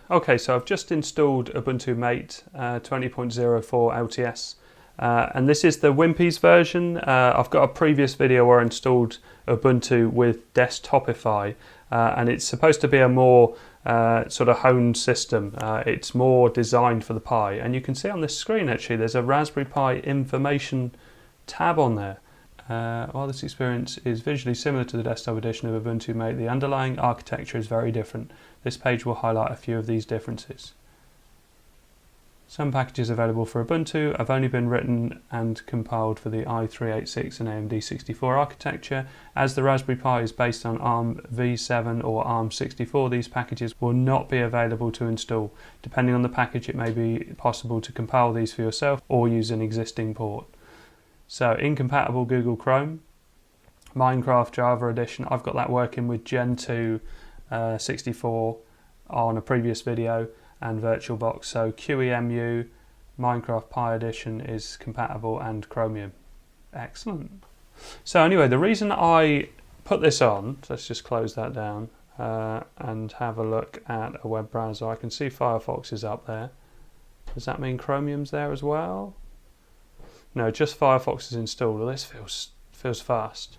Okay, so I've just installed Ubuntu Mate 20.04 LTS, and this is the Wimpy's version. I've got a previous video where I installed Ubuntu with Desktopify, and it's supposed to be a more sort of honed system. It's more designed for the Pi, and you can see on this screen actually there's a Raspberry Pi information tab on there. While this experience is visually similar to the desktop edition of Ubuntu Mate, the underlying architecture is very different. This page will highlight a few of these differences. Some packages available for Ubuntu have only been written and compiled for the i386 and AMD 64 architecture. As the Raspberry Pi is based on ARM v7 or ARM 64, these packages will not be available to install. Depending on the package, it may be possible to compile these for yourself or use an existing port. So incompatible Google Chrome, Minecraft Java Edition, I've got that working with Gen 2 64 on a previous video, and VirtualBox. So QEMU, Minecraft Pi Edition is compatible, and Chromium. Excellent. So anyway, the reason I put this on, so let's just close that down and have a look at a web browser. I can see Firefox is up there. Does that mean Chromium's there as well? No, just Firefox is installed. Well, this feels fast.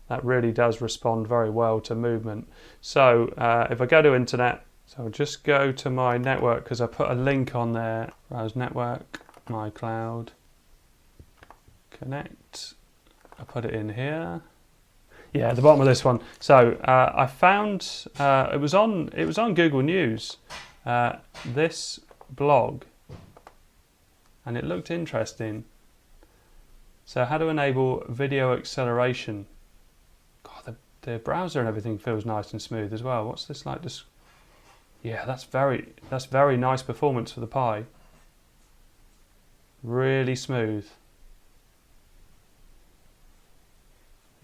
That really does respond very well to movement. So if I go to internet, so I'll just go to my network because I put a link on there. Browse network, my cloud, connect. I put it in here. Yeah, at the bottom of this one. So I found it was on Google News. This blog, and it looked interesting. So how to enable video acceleration. God, the browser and everything feels nice and smooth as well. What's this like? Just yeah, that's very nice performance for the Pi. Really smooth.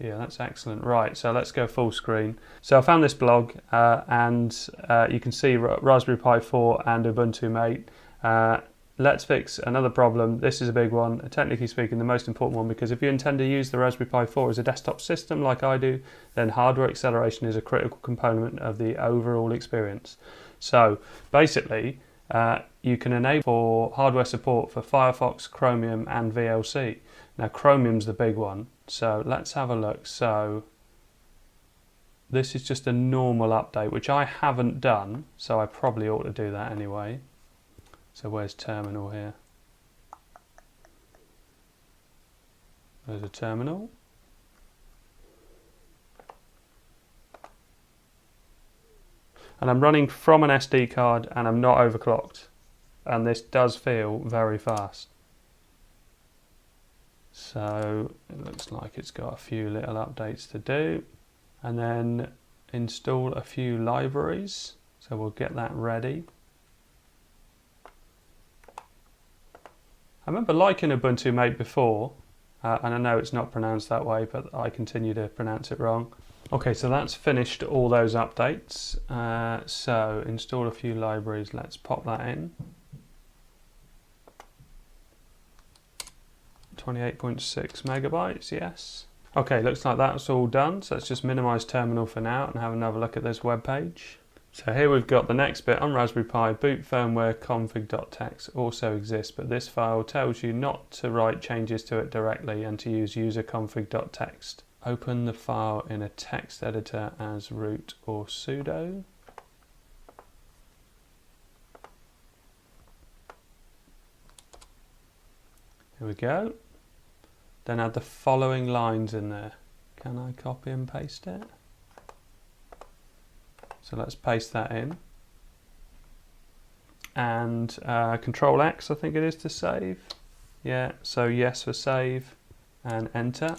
Yeah, that's excellent. Right, so let's go full screen. So I found this blog, and you can see Raspberry Pi 4 and Ubuntu Mate. Let's fix another problem. This is a big one, technically speaking the most important one, because if you intend to use the Raspberry Pi 4 as a desktop system like I do, then hardware acceleration is a critical component of the overall experience. So basically, you can enable hardware support for Firefox, Chromium and VLC. Now Chromium's the big one, so let's have a look. So this is just a normal update, which I haven't done, so I probably ought to do that anyway. So where's terminal here? There's a terminal. And I'm running from an SD card and I'm not overclocked. And this does feel very fast. So it looks like it's got a few little updates to do. And then install a few libraries. So we'll get that ready. I remember liking Ubuntu Mate before, and I know it's not pronounced that way, but I continue to pronounce it wrong. Okay, so that's finished all those updates. So install a few libraries, let's pop that in. 28.6 megabytes, yes. Okay, looks like that's all done, so let's just minimize terminal for now and have another look at this web page. So here we've got the next bit on Raspberry Pi. Boot firmware config.txt also exists, but this file tells you not to write changes to it directly and to use user config.txt. Open the file in a text editor as root or sudo. Here we go. Then add the following lines in there. Can I copy and paste it? So let's paste that in. And Control X, I think it is to save. Yeah, so yes for save and enter.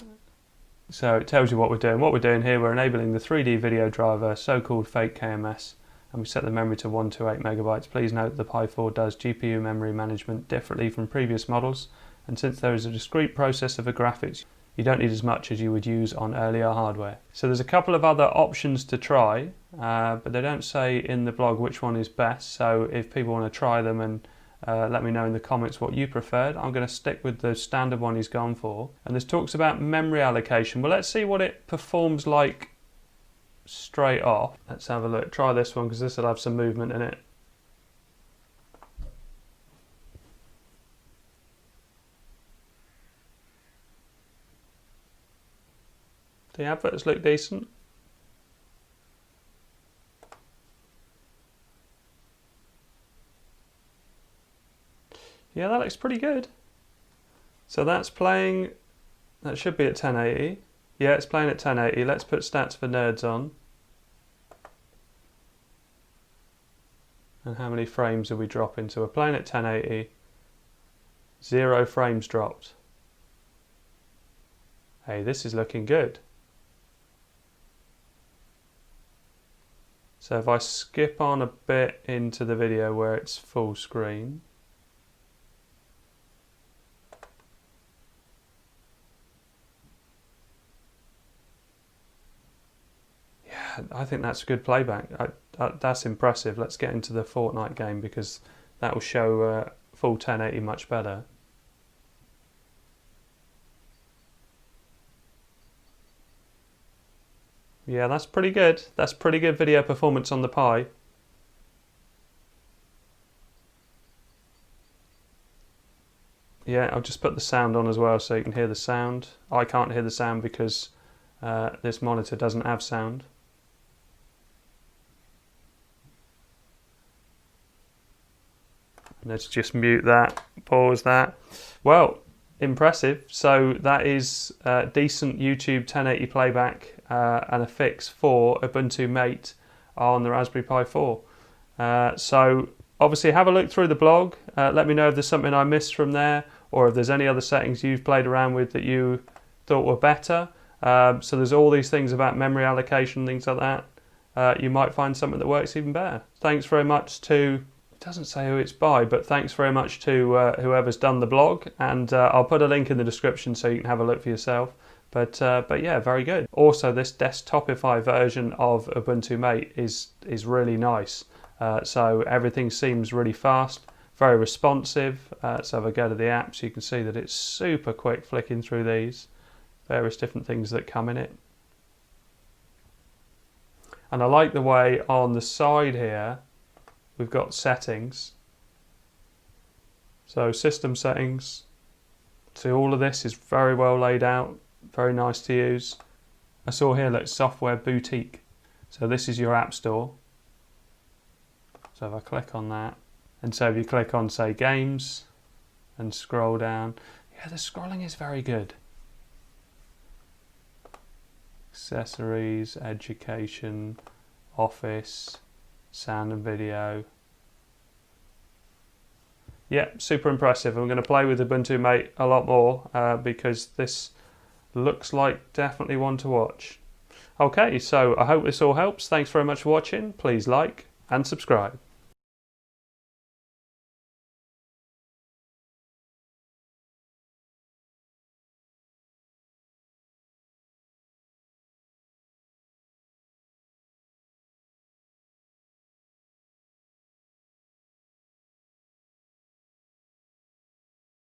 So it tells you what we're doing. What we're doing here, we're enabling the 3D video driver, so-called fake KMS, and we set the memory to 128 megabytes. Please note the Pi 4 does GPU memory management differently from previous models, and since there is a discrete processor for graphics, you don't need as much as you would use on earlier hardware. So there's a couple of other options to try, but they don't say in the blog which one is best. So if people want to try them and let me know in the comments what you preferred, I'm going to stick with the standard one he's gone for. And this talks about memory allocation. Well, let's see what it performs like straight off. Let's have a look. Try this one because this will have some movement in it. The adverts look decent. Yeah, that looks pretty good. So that's playing, that should be at 1080. Yeah, it's playing at 1080. Let's put stats for nerds on. And how many frames are we dropping? So we're playing at 1080. 0 frames dropped. Hey, this is looking good. So if I skip on a bit into the video where it's full screen. Yeah, I think that's a good playback. That's impressive. Let's get into the Fortnite game because that will show full 1080 much better. Yeah, that's pretty good. That's pretty good video performance on the Pi. Yeah, I'll just put the sound on as well so you can hear the sound. I can't hear the sound because this monitor doesn't have sound. Let's just mute that, pause that. Well, impressive. So that is decent YouTube 1080 playback and a fix for Ubuntu Mate on the Raspberry Pi 4. So obviously have a look through the blog. Let me know if there's something I missed from there or if there's any other settings you've played around with that you thought were better. So there's all these things about memory allocation, things like that. You might find something that works even better. Thanks very much to... It doesn't say who it's by, but thanks very much to whoever's done the blog, and I'll put a link in the description so you can have a look for yourself. But yeah, very good. Also, this Desktopify version of Ubuntu Mate is really nice. So everything seems really fast, very responsive. So if I go to the apps, you can see that it's super quick flicking through these various different things that come in it. And I like the way on the side here we've got settings. So system settings. So all of this is very well laid out, very nice to use. I saw here, look, software boutique. So this is your app store. So if I click on that, and so if you click on, say, games, and scroll down, yeah, the scrolling is very good. Accessories, education, office, sound and video. Yeah, super impressive. I'm going to play with Ubuntu Mate a lot more because this looks like definitely one to watch. Okay, so I hope this all helps. Thanks very much for watching. Please like and subscribe.